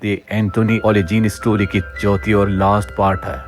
The Anthony ओलिजीन story की चौथी और लास्ट पार्ट है।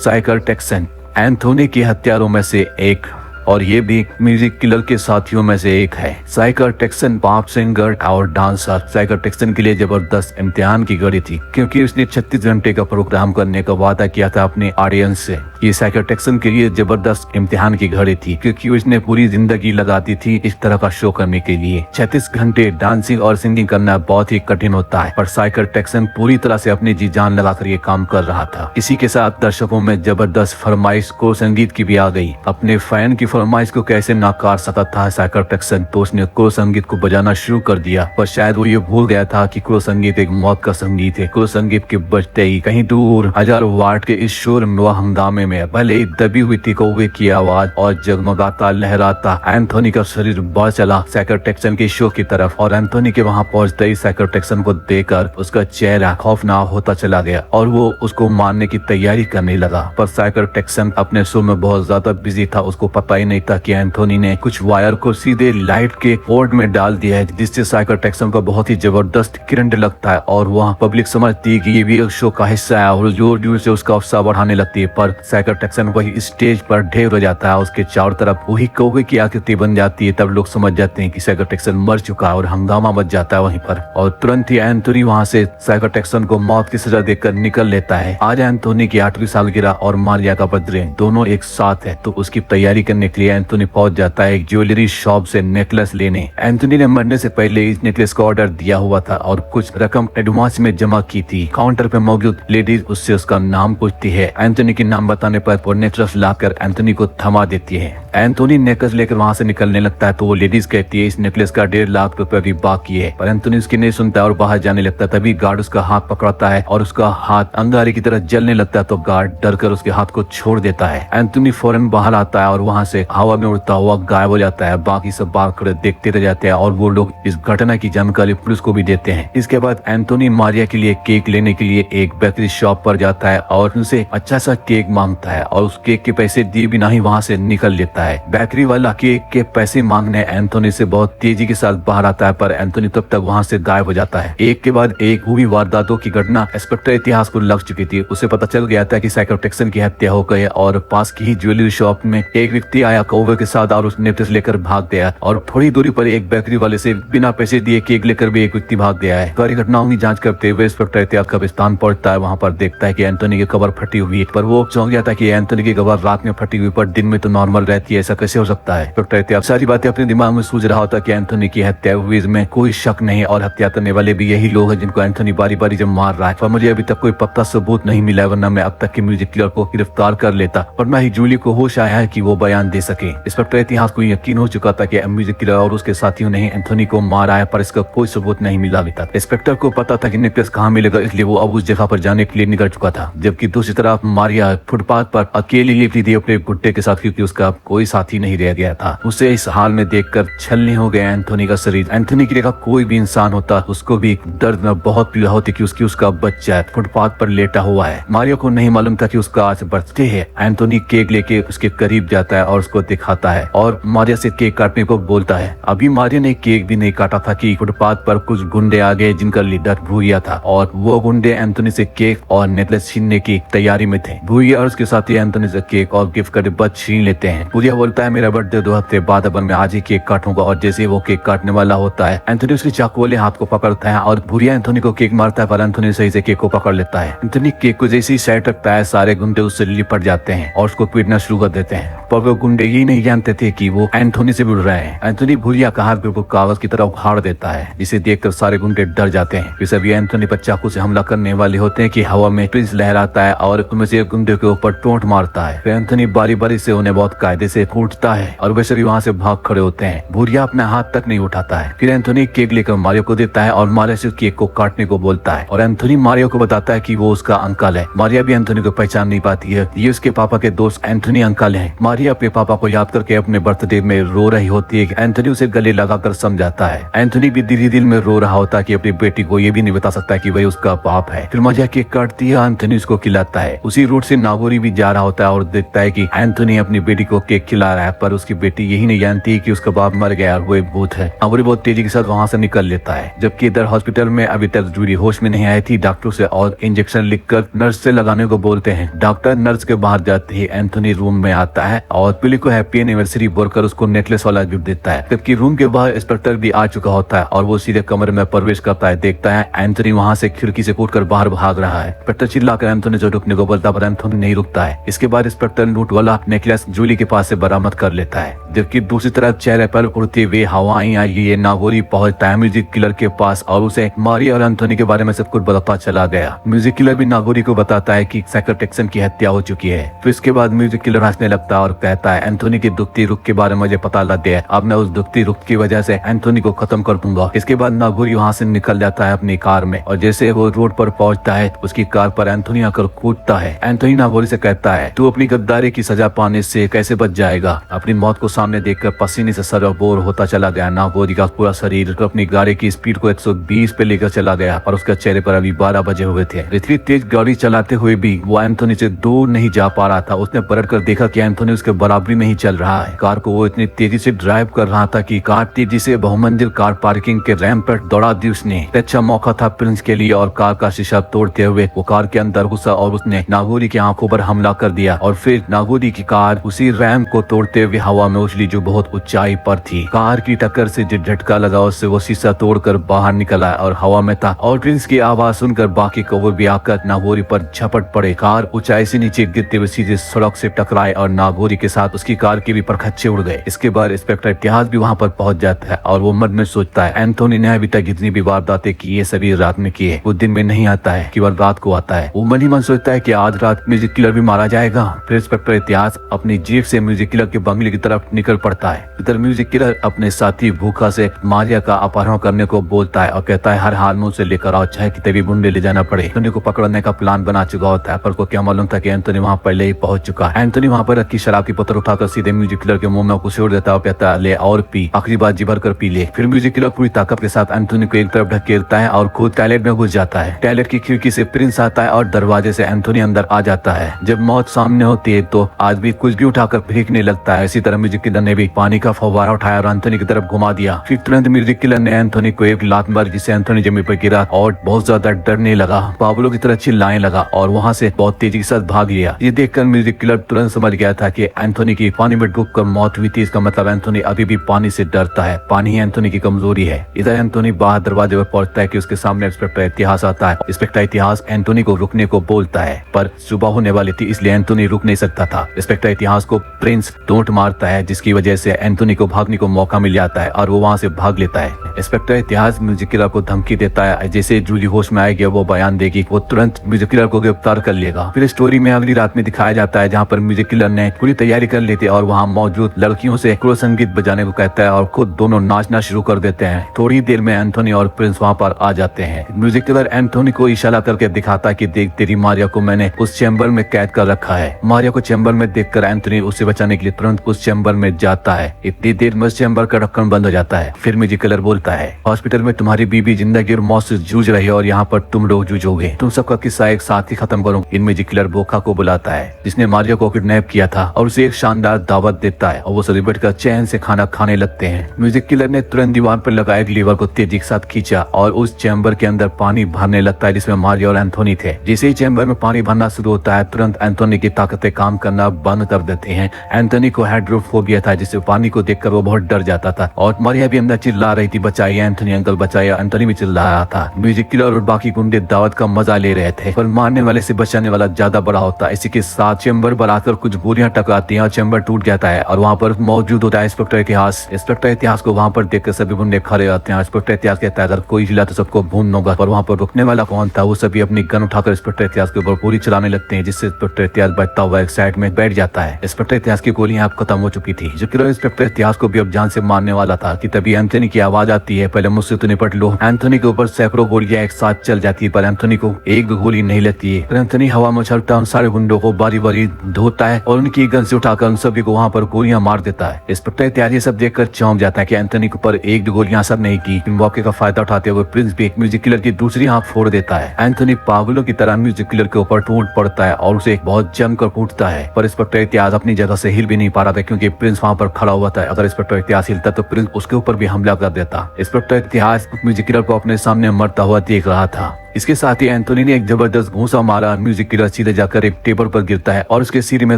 साइकर टेक्सन एंथोनी के हत्यारों में से एक और ये भी म्यूजिक किलर के साथियों में से एक है। साइकर टेक्सन पॉप सिंगर और डांसर। साइकर टेक्सन के लिए जबरदस्त इम्तिहान की घड़ी थी क्योंकि उसने 36 घंटे का प्रोग्राम करने का वादा किया था अपने ऑडियंस से। ये साइकर टेक्सन के लिए जबरदस्त इम्तिहान की घड़ी थी क्योंकि उसने पूरी जिंदगी लगा दी थी इस तरह का शो करने के लिए। 36 घंटे डांसिंग और सिंगिंग करना बहुत ही कठिन होता है, पर साइकर टेक्सन पूरी तरह से अपनी जी जान लगाकर ये काम कर रहा था। इसी के साथ दर्शकों में जबरदस्त फरमाइश को संगीत की भी आ गई। अपने फैन की फरमाइश को कैसे नाकार सकता था साइकर टेक्सन, तो उसने क्रो संगीत को बजाना शुरू कर दिया। पर शायद वो ये भूल गया था कि क्रो संगीत एक मौत का संगीत है। क्रो संगीत के बजते ही कहीं दूर हजारों वाट के इस शोर में व हंगामे में भले ही दबी हुई थी कौवे की आवाज और जगमगाता लहराता एंथोनी का शरीर बढ़ चला साइकर टेक्सन के शो की तरफ। और एंथोनी के वहां पहुंचते ही साइकर टेक्सन को देखकर उसका चेहरा खौफनाक होता चला गया और वो उसको मारने की तैयारी करने लगा। पर साइकर टेक्सन अपने शो में बहुत ज्यादा बिजी था, उसको पता ही नहीं था कि एंथोनी ने कुछ वायर को सीधे लाइट के पोर्ट में डाल दिया है, जिससे साइकर टेक्सन को बहुत ही जबरदस्त करंट लगता है और वहाँ पब्लिक समझती है कि ये भी एक शो का हिस्सा है और जोर जोर से उसका उत्साह बढ़ाने लगती है। पर साइकर टेक्सन वही स्टेज पर ढेर हो जाता है, उसके चारों तरफ वही कौवे की आकृति बन जाती है। तब लोग समझ जाते हैं कि साइकर टेक्सन मर चुका है और हंगामा मच जाता है वहीं पर। और तुरंत ही एंथोनी वहाँ से साइकर टेक्सन को मौत की सजा देकर निकल लेता है। आज एंथोनी की 8वीं सालगिरह और मारिया का बर्थडे दोनों एक साथ है, तो उसकी तैयारी करने के लिए एंथोनी पहुंच जाता है एक ज्वेलरी शॉप से नेकलेस लेने। एंथोनी ने मरने से पहले इस नेकलेस का ऑर्डर दिया हुआ था और कुछ रकम एडवांस में जमा की थी। काउंटर पे मौजूद लेडीज उससे उसका नाम पूछती है। एंथोनी के नाम बताने पर वो नेकलेस लाकर एंथोनी को थमा देती है। एंथोनी नेकलेस लेकर वहाँ से निकलने लगता है तो वो लेडीज कहती है इस नेकलेस का 1.5 लाख रुपए भी बाकी है। पर एंथोनी उसकी नहीं सुनता और बाहर जाने लगता है। तभी गार्ड उसका हाथ पकड़ता है और उसका हाथ अंगारे की तरह जलने लगता है, तो गार्ड डरकर उसके हाथ को छोड़ देता है। एंथोनी फौरन बाहर आता है और वहाँ से हवा में उड़ता हुआ गायब हो जाता है। बाकी सब बाहर खड़े देखते रह जाते हैं और वो लोग इस घटना की जानकारी पुलिस को भी देते हैं। इसके बाद एंथोनी मारिया के लिए केक लेने के लिए एक बेकरी शॉप पर जाता है और उनसे अच्छा सा केक मांगता है और उस केक के पैसे दिए बिना ही वहाँ से निकल लेता है। बेकरी वाला केक के पैसे मांगने एंथोनी से बहुत तेजी के साथ बाहर आता है, पर एंथोनी तब तक वहाँ से गायब हो जाता है। एक के बाद एक हुई वारदातों की घटना इंस्पेक्टर इतिहास को लग चुकी थी। उसे पता चल गया था कि साइकर टेक्सन की हत्या हो गई और पास की ही ज्वेलरी शॉप में एक व्यक्ति आया कौवे के साथ और उस नेकलेस लेकर भाग गया। और थोड़ी दूरी पर एक बेकरी वाले से बिना पैसे दिए केक लेकर भी एक व्यक्ति भाग गया है। सारी घटनाओं की जांच करते हुए इंस्पेक्टर इतिहास कब्रिस्तान पहुंचता है। वहाँ पर देखता है कि एंथोनी की कब्र फटी हुई है, पर वो चौंक गया था कि एंथोनी की कब्र रात में फटी हुई पर दिन में तो नॉर्मल रहती है, ऐसा कैसे हो सकता है। इंस्पेक्टर इतिहास सारी बातें अपने दिमाग में सूझ रहा होता कि एंथोनी की हत्या हुई, इसमें कोई शक नहीं और हत्या करने वाले भी यही लोग हैं जिनको एंथोनी बारी बारी जब मार रहा है। पर मुझे अभी तक कोई पक्का सबूत नहीं मिला, वरना मैं अब तक के म्यूजिक किलर को गिरफ्तार कर लेता, पर ना ही जूली को होश आया है कि वो बयान दे सके। इंस्पेक्टर इतिहास को यकीन हो चुका था कि म्यूजिक किलर और उसके साथियों ने एंथोनी को मारा है, पर इसका कोई सबूत नहीं मिला अभी तक। इंस्पेक्टर को पता था कि नेकलेस कहाँ मिलेगा, इसलिए वो अब उस जगह पर जाने के लिए निकल चुका था। जबकि दूसरी तरफ मारिया फुटपाथ पर अकेली लेटी थी अपने गुड्डे के साथ, क्योंकि उसका कोई साथी नहीं रह गया था। उसे इस हाल में देखकर छलनी हो गया एंथोनी का शरीर। एंथोनी की जगह कोई भी इंसान होता उसको भी दर्द में बहुत पीड़ा होती कि उसका बच्चा फुटपाथ पर लेटा हुआ है। मारिया को नहीं मालूम था कि उसका आज बर्थडे है। एंथोनी केक लेके उसके करीब जाता है और उसको दिखाता है और मारिया से केक काटने को बोलता है। अभी मारिया ने केक भी नहीं काटा था कि फुटपाथ पर कुछ गुंडे आ गए जिनका लीडर भूया था और वो गुंडे एंथोनी से केक और नेकलेस छीनने की तैयारी में थे। भूया और उसके साथी एंथोनी से केक और गिफ्ट का डिब्बा छीन लेते हैं। भूया बोलता है मेरा बर्थडे 2 हफ्ते बाद, अब मैं आज ही केक काटूंगा। और जैसे वो केक काटने वाला होता है एंथोनी उसके चाकू वाले हाथ को पकड़ता है और भूया एंथोनी को केक मारता है, पर एंथोनी सही से केक को पकड़ लेता है। एंथोनी केक को जैसे ही साइड रखता है सारे गुंडे उससे लिपट जाते हैं और उसको पीटना शुरू कर देते हैं, पर वो गुंडे ये नहीं जानते थे कि वो एंथोनी से भिड़ रहे हैं। एंथोनी भूया का हाथ बिल्कुल कागज की तरह उखाड़ देता है, जिसे देखकर सारे गुंडे डर जाते हैं। फिर सभी एंथोनी पर चाकू से हमला करने वाले होते हैं कि हवा में ट्विंस लहराता है और उनमें से एक गुंडे के ऊपर टोंट मारता है। फिर एंथोनी बारी बारी से उन्हें बहुत कायदे से कूटता है और वे सभी वहाँ से भाग खड़े होते हैं। भूरिया अपना हाथ तक नहीं उठाता है। फिर एंथोनी केक लेकर मारियो को देता है और मारियो से केक को काटने को बोलता है और एंथोनी मारियो को बताता है कि वो उसका अंकल है। मारिया भी एंथोनी को पहचान नहीं पाती है, ये उसके पापा के दोस्त एंथोनी अंकल हैं। मारिया मारिया अपने पापा को याद करके अपने बर्थडे में रो रही होती है। एंथोनी उसे गले लगाकर समझाता है। एंथोनी भी दिल ही दिल में रो रहा होता है कि अपनी बेटी को ये भी नहीं बता सकता कि वही उसका बाप है। फिर मारिया केक काटती है, एंथोनी उसको खिलाता है। उसी रूट से नागोरी भी जा रहा होता है और देखता है कि एंथोनी अपनी बेटी को केक खिला रहा है, पर उसकी बेटी यही नहीं जानती कि उसका बाप मर गया और वो एक भूत है। नागोरी बहुत तेजी के साथ वहाँ से निकल लेता है, जबकि इधर हॉस्पिटल में अभी तक जूली होश में नहीं आई थी। डॉक्टर से और इंजेक्शन लिखकर नर्स से लगाने को बोलते हैं। डॉक्टर नर्स के बाहर जाते ही एंथोनी रूम में आता है और पिली को हैप्पी एनिवर्सरी बोलकर उसको नेकलेस वाला गिफ्ट देता है। जबकि रूम के बाहर इंस्पेक्टर भी आ चुका होता है और वो सीधे कमरे में प्रवेश करता है। देखता है एंथोनी वहाँ से खिड़की से कूदकर बाहर भाग रहा है। इंस्पेक्टर चिल्लाकर एंथोनी से रुकने को बोलता, पर एंथोनी नहीं रुकता है। इसके बाद इंस्पेक्टर लूट वाला नेकलेस जूली के पास से बरामद कर लेता है। जबकि दूसरी तरफ चेहरे पर उड़ती हुई हवाएं आई, ये नागोरी पहुंचता है म्यूजिक किलर के पास और उसे मारिया और एंथोनी के बारे में सब कुछ बताता चला गया। म्यूजिक किलर भी नागोरी को बताता है कि साइकर टेक्सन की हत्या हो चुकी है। फिर इसके बाद म्यूजिक किलर हंसने लगता है और कहता है, एंथोनी की दुखती रुख के बारे में मुझे पता लग गया। अब मैं उस दुखती रुख की वजह से एंथोनी को खत्म कर दूंगा। इसके बाद नागोरी वहाँ से निकल जाता है अपनी कार में और जैसे वो रोड पर पहुंचता है उसकी कार पर एंथोनी आकर कूदता है। एंथोनी नागोरी से कहता है, तू अपनी गद्दारी की सजा पाने से कैसे बच जाएगा। अपनी मौत को सामने देखकर पसीने से सरबोर होता चला गया। नागोरी का पूरा शरीर अपनी गाड़ी की स्पीड को 120 पे लेकर चला गया और उसके चेहरे पर अभी 12 बजे हुए थे। इतनी तेज गाड़ी चलाते हुए भी वो एंथोनी से दूर नहीं जा पा रहा था। उसने पलट कर देखा कि एंथोनी उसके बराबरी में ही चल रहा है। कार को वो इतनी तेजी से ड्राइव कर रहा था कि कार तेजी से बहुमंजिल कार पार्किंग के रैंप पर दौड़ा दी उसने। अच्छा मौका था प्रिंस के लिए और कार का शीशा तोड़ते हुए वो कार के अंदर घुसा और उसने नागोरी की आंखों पर हमला कर दिया और फिर नागोरी की कार उसी रैंप को तोड़ते हुए हवा में उछली जो बहुत ऊंचाई पर थी। कार की टक्कर से जो झटका लगा उससे वो शीशा तोड़कर बाहर निकला और हवा में था और प्रिंस की आवाज सुनकर बाकी कौवे भी आकर नागोरी पर झपट पड़े। कार ऊंचाई से नीचे गिरते हुए सीधे सड़क से टकराए और नागोरी के साथ उसकी कार के भी परखच्चे उड़ गए। इसके बाद इंस्पेक्टर इतिहास भी वहाँ पर पहुंच जाता है और वो मन में सोचता है, एंथोनी ने अभी तक जितनी भी वारदातें की ये सभी रात में किए, वो दिन में नहीं आता है, केवल रात को आता है। वो मन ही मन सोचता है कि आज रात म्यूजिक किलर भी मारा जाएगा। फिर इंस्पेक्टर इतिहास अपनी जीप से म्यूजिक किलर के बंगले की तरफ निकल पड़ता है। इधर म्यूजिक किलर अपने साथी भूखा से मारिया का अपहरण करने को बोलता है और कहता है, हर हाल में उसे लेकर आओ, चाहे कितने भी गुंडे ले जाना पड़े। एंथोनी को पकड़ने का प्लान बना चुका होता है, पर को क्या मालूम था कि एंथोनी वहाँ पहले ही पहुंच चुका है। एंथोनी वहाँ पर रखी शराब की बोतल उठाकर सीधे म्यूजिक किलर के मुंह में घुसेड़ देता है, कहता है, ले और पी, आखिरी बार जी भर कर पी ले। फिर म्यूजिक किलर पूरी ताकत के साथ एंथोनी को एक तरफ ढकेलता है और खुद टॉयलेट में घुस जाता है। टॉयलेट की खिड़की से प्रिंस आता है और दरवाजे से एंथोनी अंदर आ जाता है। जब मौत सामने होती है तो आदमी कुछ भी उठाकर फेंकने लगता है। इसी तरह म्यूजिक किलर ने भी पानी का फव्वारा उठाया और एंथोनी की तरफ घुमा दिया। फिर तुरंत म्यूजिक किलर ने एंथोनी को एक लात मारी, जिससे एंथोनी जमीन पर गिरा और बहुत ज्यादा डरने लगा, पागलों की तरह चिल्लाने लगा और वहाँ से बहुत तेजी के साथ भाग लिया। ये देखकर म्यूजिक किलर तुरंत समझ गया था कि एंथोनी की पानी में डूबकर मौत हुई थी। इसका मतलब एंथोनी अभी भी पानी से डरता है, पानी ही एंथोनी की कमजोरी है। इधर एंथोनी बाहर दरवाजे पर पहुंचता है कि उसके सामने इंस्पेक्टर इतिहास आता है। इंस्पेक्टर इतिहास एंथोनी को रुकने को बोलता है, पर सुबह होने वाली थी इसलिए एंथोनी रुक नहीं सकता था। इंस्पेक्टर इतिहास को प्रिंस टोंट मारता है, जिसकी वजह से एंथोनी को भागने को मौका मिल जाता है और वो वहाँ से भाग लेता है। इंस्पेक्टर इतिहास म्यूजिक किलर को धमकी देता है, जैसे जूली होश में आएगी वो बयान देगी, वो तुरंत म्यूजिक किलर को गिरफ्तार कर लेगा। फिर स्टोरी में अगली रात में दिखाया जाता है जहाँ पर म्यूजिक किलर ने पूरी तैयारी कर लेते और वहाँ मौजूद लड़कियों से क्रो संगीत बजाने को कहता है और खुद दोनों नाचना शुरू कर देते हैं। थोड़ी देर में एंथोनी और प्रिंस वहाँ पर आ जाते हैं। म्यूजिक किलर एंथोनी को इशारा करके दिखाता है कि देख, तेरी मारिया को मैंने उस चैम्बर में कैद कर रखा है। मारिया को चैम्बर में देखकर एंथोनी उसे बचाने के लिए तुरंत उस चैम्बर में जाता है। इतनी देर में उस चैम्बर का ढक्कन बंद हो जाता है। फिर म्यूजिक किलर बोलता है, हॉस्पिटल में तुम्हारी बीबी जिंदगी और मौत से जूझ रही है और यहाँ पर तुम लोग जूझोगे। तुम सबका किस्सा एक साथ ही खत्म करो। इन म्यूजिक किलर बोखा को बुलाता है, जिसने मारिया को किडनैप किया था, और उसे एक शानदार दावत देता है और वो सेलिब्रेट कर चैन से खाना खाने लगते हैं। म्यूजिक किलर ने तुरंत दीवार पर लगाए लीवर को तेजी के साथ खींचा और उस चैम्बर के अंदर पानी भरने लगता है, जिसमें मारिया और एंथोनी थे। जैसे ही चैम्बर में पानी भरना शुरू होता है, तुरंत एंथोनी की ताकतें काम करना बंद कर देते हैं। एंथोनी को हाइड्रोफोबिया था, जिससे पानी को देखकर वो बहुत डर जाता था और मारिया भी अंदर चिल्ला रही थी, बचाइए एंथोनी अंकल बचाइए। एंथोनी भी चिल्ला रहा था। म्यूजिक किलर और बाकी गुंडे दावत का मजा ले रहे थे, पर मारने वाले से बचाने वाला ज्यादा बड़ा होता है। इसी के साथ चैम्बर पर आकर कुछ गोलियां टकराती हैं और चैम्बर टूट जाता है और वहाँ पर मौजूद होता है इंस्पेक्टर इतिहास। इंस्पेक्टर इतिहास को वहाँ पर देखकर सभी गुंडे खड़े आते हैं। इंस्पेक्टर इतिहास कहता है, अगर कोई हिला तो सबको भून दूंगा। पर वहाँ पर रुकने वाला कौन था? वो सभी अपनी गन उठाकर इंस्पेक्टर इतिहास के ऊपर पूरी चलाने लगते हैं, जिससे इंस्पेक्टर इतिहास बचता हुआ एक साइड में बैठ जाता है। इंस्पेक्टर इतिहास की गोलियां अब खत्म हो चुकी थी। जो किलर इंस्पेक्टर इतिहास को भी अब जान से मारने वाला था कि तभी एंथोनी की आवाज आती है, पहले मुझसे तो निपट लो। एंथोनी के ऊपर सैकड़ों गोलियां एक साथ चल जाती है, पर एंथोनी को एक भी गोली नहीं लगती है। एंथोनी हवा में उछलता है, उन सारे गुंडों को बारी बारी धोता है और उनकी गन से उठाकर उन सभी को वहाँ पर गोलियां मार देता है। इंस्पेक्टर इत्यादि ये सब देखकर चौंक जाता है कि एंथोनी के ऊपर एक दो गोलियां असर नहीं की। मौके का फायदा उठाते हुए प्रिंस भी एक म्यूजिक किलर की दूसरी आंख फोड़ देता है। एंथोनी पागलों की तरह म्यूजिक किलर के ऊपर टूट पड़ता है और उसे बहुत जमकर कूटता है, पर इंस्पेक्टर इतिहास अपनी जगह से हिल भी नहीं पा रहा था क्योंकि प्रिंस वहाँ पर खड़ा हुआ था। अगर इंस्पेक्टर इतिहास हिलता तो प्रिंस उसके ऊपर भी हमला कर देता। इंस्पेक्टर इतिहास म्यूजिक किलर को अपने सामने मरता हुआ देख रहा था। इसके साथ ही एंथोनी ने एक जबरदस्त घूंसा मारा। म्यूजिक किलर सीधे जाकर एक टेबल पर गिरता है और उसके सिर में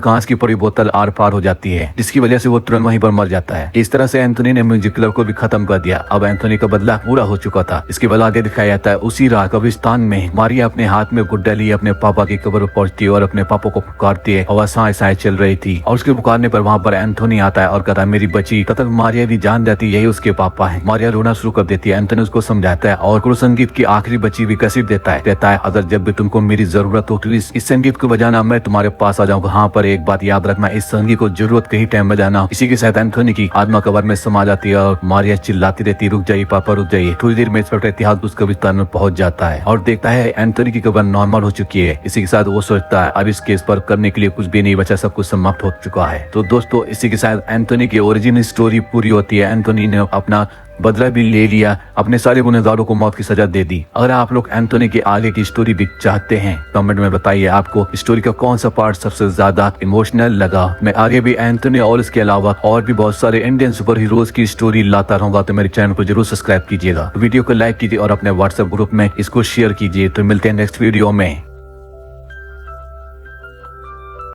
कांच की पड़ी बोतल आर पार हो जाती है, जिसकी वजह से वो तुरंत वहीं पर मर जाता है। इस तरह से एंथोनी ने म्यूजिक किलर को भी खत्म कर दिया। अब एंथोनी का बदला पूरा हो चुका था। इसके बाद आगे दिखाया जाता है उसी रात कब्रिस्तान में मारिया अपने हाथ में गुड्डा लिए अपने पापा की कब्र पर पहुंचती है और अपने पापा को पुकारती है और सांस सांस चल रही थी। और उसके पुकारने पर वहाँ पर एंथोनी आता है और कहता है मेरी बच्ची। तब तक मारिया भी जान जाती यही उसके पापा है। मारिया रोना शुरू कर देती है। एंथोनी उसको समझाता है और गुरु संगीत की आखिरी बच्ची भी कसीर देता है, कहता है अगर जब भी तुमको मेरी जरूरत हो तो इस संगीत को बजाना, मैं तुम्हारे पास आ जाऊंगा। हाँ, पर एक बात याद रखना, इस संगीत को जरूरत के ही टाइम बजाना। इसी के साथ एंथोनी की आत्मा कब्र में समा जाती है और मारिया चिल्लाती रहती रुक जाइए पापा रुक जाइए। थोड़ी देर में इंस्पेक्टर इतिहास उस कब्रिस्तान में पहुंच जाता है और देखता है एंथोनी की कब्र नॉर्मल हो चुकी है। इसी के साथ वो सोचता है अब इस केस पर करने के लिए कुछ भी नहीं बचा, सब कुछ समाप्त हो चुका है। तो दोस्तों इसी के साथ एंथोनी की ओरिजिनल स्टोरी पूरी होती है। एंथोनी ने अपना बदला भी ले लिया, अपने सारे गुनहगारों को मौत की सजा दे दी। अगर आप लोग एंथोनी के आगे की स्टोरी भी चाहते हैं कमेंट में बताइए आपको स्टोरी का कौन सा पार्ट सबसे ज्यादा इमोशनल लगा। मैं आगे भी एंथोनी और इसके अलावा और भी बहुत सारे इंडियन सुपर हीरोज की स्टोरी लाता रहूंगा, तो मेरे चैनल को जरूर सब्सक्राइब कीजिएगा, वीडियो को लाइक कीजिए और अपने व्हाट्सएप ग्रुप में इसको शेयर कीजिए। तो मिलते हैं नेक्स्ट वीडियो में।